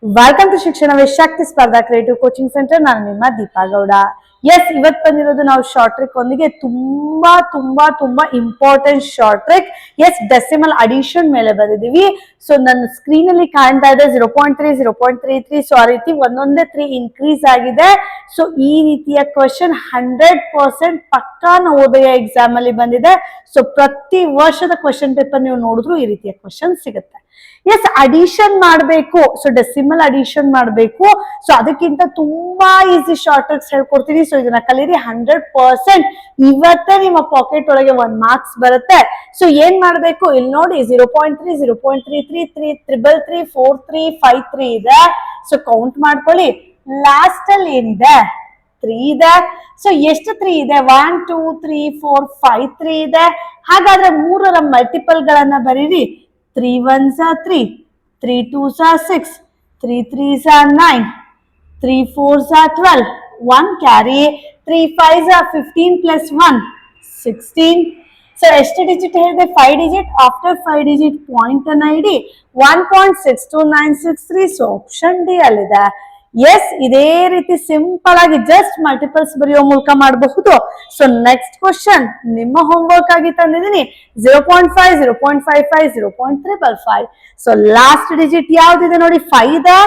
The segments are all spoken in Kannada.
ವೆಲ್ಕಮ್ ಟು ಶಿಕ್ಷಣವೇ ಶಕ್ತಿ ಸ್ಪರ್ಧಾ ಕ್ರಿಯೇಟಿವ್ ಕೋಚಿಂಗ್ ಸೆಂಟರ್. ನಾನು ನಿಮ್ಮ ದೀಪಾ ಗೌಡ. ಎಸ್, ಇವತ್ತು ಬಂದಿರೋದು ನಾವು ಶಾರ್ಟ್ ಟ್ರಿಕ್ ಒಂದಿಗೆ ತುಂಬಾ ತುಂಬಾ ತುಂಬಾ important short trick. Yes, decimal addition ಮೇಲೆ ಬಂದಿದ್ದೀವಿ. ಸೊ ನನ್ನ ಸ್ಕ್ರೀನ್ ಅಲ್ಲಿ ಕಾಣ್ತಾ ಇದೆ 0.3, 0.33. ಸೊ ಆ ರೀತಿ ಒಂದೊಂದೇ 3 ಇನ್ಕ್ರೀಸ್ ಆಗಿದೆ. ಸೊ ಈ ರೀತಿಯ ಕ್ವಶನ್ 100% ಪಕ್ಕಾ ನವೋದಯ ಎಕ್ಸಾಮ್ ಅಲ್ಲಿ ಬಂದಿದೆ. ಸೊ ಪ್ರತಿ ವರ್ಷದ ಕ್ವಶನ್ ಪೇಪರ್ ನೀವು ನೋಡಿದ್ರು ಈ ರೀತಿಯ ಕ್ವಶನ್ ಸಿಗುತ್ತೆ. ಎಸ್, ಅಡಿಷನ್ ಮಾಡಬೇಕು. ಸೊ ಡೆಸಿಮಲ್ ಅಡಿಷನ್ ಮಾಡಬೇಕು. ಸೊ ಅದಕ್ಕಿಂತ ತುಂಬಾ ಈಸಿ ಶಾರ್ಟ್ ಟ್ರಿಕ್ಸ್ ಹೇಳ್ಕೊಡ್ತೀನಿ. ಸೊ ಇದನ್ನ ಕಲೀರಿ. 100% ಇವತ್ತೇ ನಿಮ್ಮ ಪಾಕೆಟ್ ಒಳಗೆ 1 ಮಾರ್ಕ್ಸ್ ಬರುತ್ತೆ. ಸೊ ಏನ್ ಮಾಡ್ಬೇಕು, ಇಲ್ಲಿ ನೋಡಿ 0.3, 0.33, 333, 43, 53 ಇದೆ. ಸೊ ಕೌಂಟ್ ಮಾಡ್ಕೊಳ್ಳಿ. ಲಾಸ್ಟ್ ಅಲ್ಲಿ ಏನಿದೆ, 3 ಇದೆ. ಸೊ ಎಷ್ಟು 3 ಇದೆ? 1, 2, 3, 4, 5 3 ಇದೆ. ಹಾಗಾದ್ರೆ 3ರ ಮಲ್ಟಿಪಲ್ ಗಳನ್ನ ಬರೀರಿ. 3 1s are 3, 3 2s are 6, 3 3s are 9, 3 4s are 12, 1 carry, 3 5s are 15 plus 1, 16. So ಎಷ್ಟು ಡಿಜಿಟ್ ಹೇಳಿದೆ? 5 ಡಿಜಿಟ್. ಆಫ್ಟರ್ 5 ಡಿಜಿಟ್ ಪಾಯಿಂಟ್ ಅನ್ನ ಇಡಿ. 1.62963. ಸೊ ಆಪ್ಷನ್ ಡಿ ಅಲ್ಲಿದೆ. ಎಸ್, ಇದೇ ರೀತಿ ಸಿಂಪಲ್ ಆಗಿ ಜಸ್ಟ್ ಮಲ್ಟಿಪಲ್ಸ್ ಬರೆಯೋ ಮೂಲಕ ಮಾಡಬಹುದು. ಸೊ ನೆಕ್ಸ್ಟ್ ಕ್ವಶನ್ ನಿಮ್ಮ ಹೋಮ್ವರ್ಕ್ ಆಗಿ ತಂದಿದ್ದೀನಿ. 0.5, 0.55, 0.555. ಸೊ ಲಾಸ್ಟ್ ಡಿಜಿಟ್ ಯಾವ್ದಿದೆ ನೋಡಿ? 5 ಇದೆ.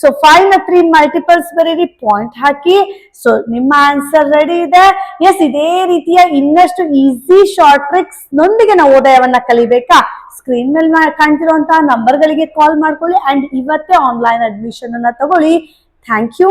ಸೊ 5 ನ 3 ಮಲ್ಟಿಪಲ್ಸ್ ಬರೀರಿ, ಪಾಯಿಂಟ್ ಹಾಕಿ. ಸೊ ನಿಮ್ಮ ಆನ್ಸರ್ ರೆಡಿ ಇದೆ. ಎಸ್, ಇದೇ ರೀತಿಯ ಇನ್ನಷ್ಟು ಈಸಿ ಶಾರ್ಟ್ ಟ್ರಿಕ್ಸ್ ನೊಂದಿಗೆ ನಾವು ನವೋದಯವನ್ನ ಕಲಿಬೇಕಾ? ಸ್ಕ್ರೀನ್ ಮೇಲೆ ಕಾಣ್ತಿರುವಂತಹ ನಂಬರ್ಗಳಿಗೆ ಕಾಲ್ ಮಾಡ್ಕೊಳ್ಳಿ ಅಂಡ್ ಇವತ್ತೇ ಆನ್ಲೈನ್ ಅಡ್ಮಿಷನ್ ಅನ್ನ ತಗೊಳ್ಳಿ. Thank you.